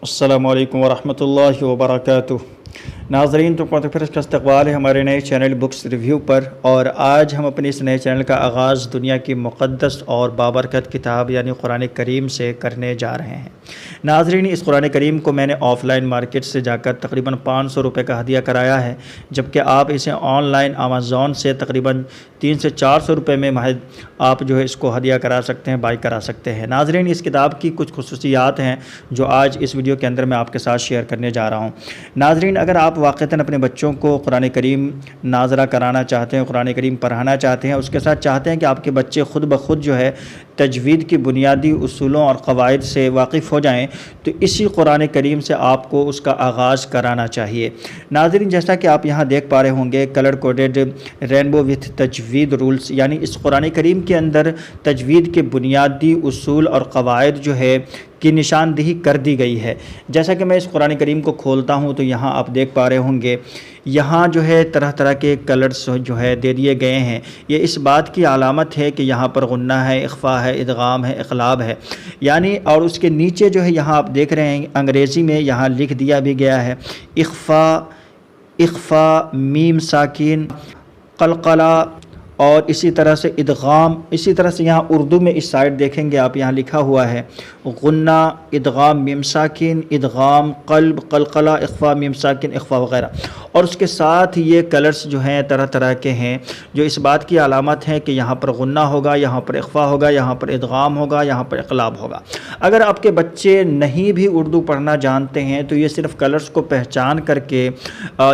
अस्सलामु अलैकुम वरहमतुल्लाहि वबरकातुह। नाज़रीन, तो फिर इसका इस्तक़बाल है हमारे नए चैनल बुक्स रिव्यू पर। और आज हम अपने इस नए चैनल का आगाज़ दुनिया की मुक़द्दस और बाबरकत किताब यानी कुरान करीम से करने जा रहे हैं। नाज़रीन, इस कुरान करीम को मैंने ऑफ़लाइन मार्केट से जाकर तकरीबन 500 रुपये का हदिया कराया है, जबकि आप इसे ऑनलाइन अमेज़ॉन से तकरीबन 300 से 400 रुपये में महज आप जो है इसको हदिया करा सकते हैं, बाई करा सकते हैं। नाज़रीन, इस किताब की कुछ खुसूसियात हैं जो आज इस वीडियो के अंदर मैं आपके साथ शेयर करने जा रहा हूँ। नाज़रीन, अगर आप वाक़तन अपने बच्चों को कुरान करीम नाज़रा कराना चाहते हैं, कुरान करीम पढ़ाना चाहते हैं, उसके साथ चाहते हैं कि आपके बच्चे ख़ुद ब खुद जो है तजवीद की बुनियादी उसूलों और क़वाइद से वाकिफ़ हो जाएं, तो इसी कुरान करीम से आपको उसका आगाज़ कराना चाहिए। नाज़रीन, जैसा कि आप यहाँ देख पा रहे होंगे, कलर कोडेड रेनबो विथ तजवीद रूल्स, यानी इस कुरान करीम के अंदर तजवीद के बुनियादी उसूल और क़वाइद जो है की निशानदेही कर दी गई है। जैसा कि मैं इस कुरान करीम को खोलता हूँ तो यहाँ आप देख पा रहे होंगे, यहाँ जो है तरह तरह के कलर्स जो है दे दिए गए हैं। ये इस बात की अलामत है कि यहाँ पर गुन्ना है, इख्फ़ा है, इदगाम है, इक़लाब है, यानी। और उसके नीचे जो है यहाँ आप देख रहे हैं अंग्रेज़ी में यहाँ लिख दिया भी गया है इख्फ़ा मीम साकिन क़लक़ला, और इसी तरह से इदगाम। इसी तरह से यहाँ उर्दू में इस साइड देखेंगे आप, यहाँ लिखा हुआ है गुन्ना, इदगाम, मीम साकिन, इदगाम, क़ल्ब, क़लक़ला, इख्फ़ा, मीम साकिन, इख्फ़ा वग़ैरह। और उसके साथ ये कलर्स जो हैं तरह तरह के हैं, जो इस बात की अलामत है कि यहाँ पर गुन्ना होगा, यहाँ पर इख्फ़ा होगा, यहाँ पर इदगाम होगा, यहाँ पर इक़लाब होगा। अगर आपके बच्चे नहीं भी उर्दू पढ़ना जानते हैं तो ये सिर्फ़ कलर्स को पहचान करके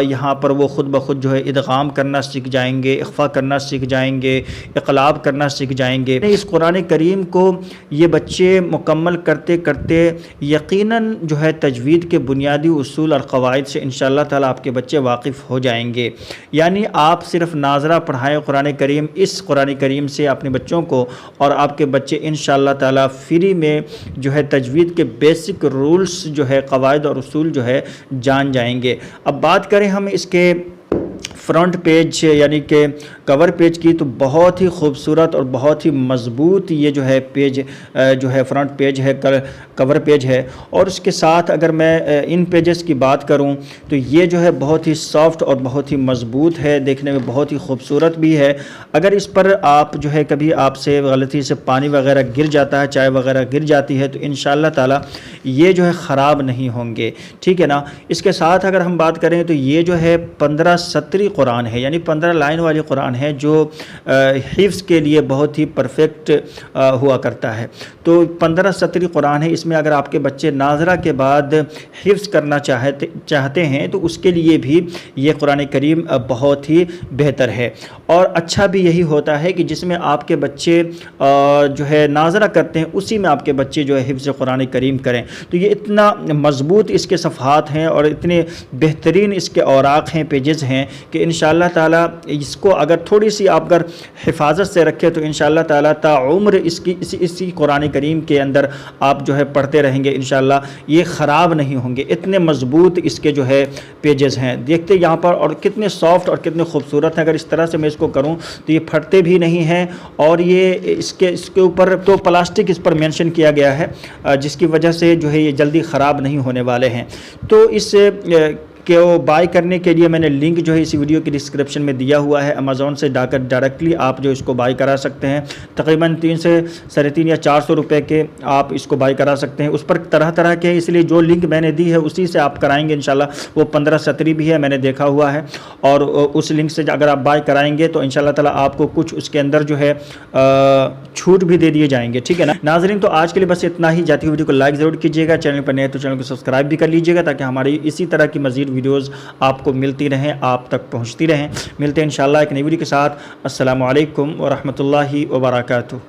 यहाँ पर वो ख़ुद ब खुद जो है इदगाम करना सीख जाएंगे, इख्फ़ा करना सीख जाएंगे, इक़लाब करना सीख जाएंगे। इस कुरान करीम को ये बच्चे मुकम्मल करते करते यकीनन जो है तजवीद के बुनियादी उसूल और क़वाइद से इंशाअल्लाह ताला आपके बच्चे वाकिफ़ हो जाएंगे। यानी आप सिर्फ नाज़रा पढ़ाएं कुरान करीम, इस कुरान करीम से अपने बच्चों को, और आपके बच्चे इंशाअल्लाह ताला फ्री में जो है तजवीद के बेसिक रूल्स जो है क़वाइद और उसूल जो है जान जाएंगे। अब बात करें हम इसके फ्रंट पेज यानी कि कवर पेज की, तो बहुत ही खूबसूरत और बहुत ही मज़बूत ये जो है पेज जो है फ्रंट पेज है, कवर पेज है। और उसके साथ अगर मैं इन पेजेस की बात करूं तो ये जो है बहुत ही सॉफ्ट और बहुत ही मज़बूत है, देखने में बहुत ही खूबसूरत भी है। अगर इस पर आप जो है कभी आपसे गलती से पानी वगैरह गिर जाता है, चाय वगैरह गिर जाती है, तो इंशाअल्लाह ताला ये जो है ख़राब नहीं होंगे, ठीक है ना। इसके साथ अगर हम बात करें तो ये जो है 15 सतरी कुरान है, यानी 15 लाइन वाली कुरान है, जो हिफ्ज़ के लिए बहुत ही परफेक्ट हुआ करता है। तो 15 सतरी कुरान है, इसमें अगर आपके बच्चे नाज़रा के बाद हिफ्ज़ करना चाहते हैं तो उसके लिए भी ये कुरान करीम बहुत ही बेहतर है। और अच्छा भी यही होता है कि जिसमें आपके बच्चे जो है नाज़रा करते हैं उसी में आपके बच्चे जो है हिफ्ज़ कुरान करीम करें। तो ये इतना मज़बूत इसके सफ़हात हैं और इतने बेहतरीन इसके औराक़ हैं, पेजेस हैं कि इंशाअल्लाह ताला इसको अगर थोड़ी सी आप अगर हिफाजत से रखें तो इंशाअल्लाह ताला ताउम्र इसी कुरान करीम के अंदर आप जो है पढ़ते रहेंगे। इंशाअल्लाह ये ख़राब नहीं होंगे, इतने मज़बूत इसके जो है पेजेस हैं। देखते यहाँ पर, और कितने सॉफ्ट और कितने खूबसूरत हैं। अगर इस तरह से मैं इसको करूँ तो ये फटते भी नहीं हैं, और ये इसके ऊपर तो प्लास्टिक इस पर मेंशन किया गया है, जिसकी वजह से जो है ये जल्दी ख़राब नहीं होने वाले हैं। तो इस कि वो बाय करने के लिए मैंने लिंक जो है इसी वीडियो की डिस्क्रिप्शन में दिया हुआ है। अमेज़ॉन से जाकर डायरेक्टली आप जो इसको बाय करा सकते हैं। तकरीबन 3 से 3.5 या 400 रुपये के आप इसको बाय करा सकते हैं। उस पर तरह तरह के, इसलिए जो लिंक मैंने दी है उसी से आप कराएंगे इंशाल्लाह। वो 15 सतरी भी है, मैंने देखा हुआ है, और उस लिंक से अगर आप बाय कराएंगे तो इंशाल्लाह ताला आपको कुछ उसके अंदर जो है छूट भी दे दिए जाएंगे, ठीक है ना। नाज़रीन, तो आज के लिए बस इतना ही। जाती हुई वीडियो को लाइक ज़रूर कीजिएगा, चैनल पर नए तो चैनल को सब्सक्राइब भी कर लीजिएगा, ताकि हमारी इसी तरह की मज़ीद वीडियोज़ आपको मिलती रहें, आप तक पहुँचती रहें। मिलते हैं इंशाअल्लाह एक नई वीडियो के साथ। अस्सलामु अलैकुम व रहमतुल्लाहि व बरकातुहू।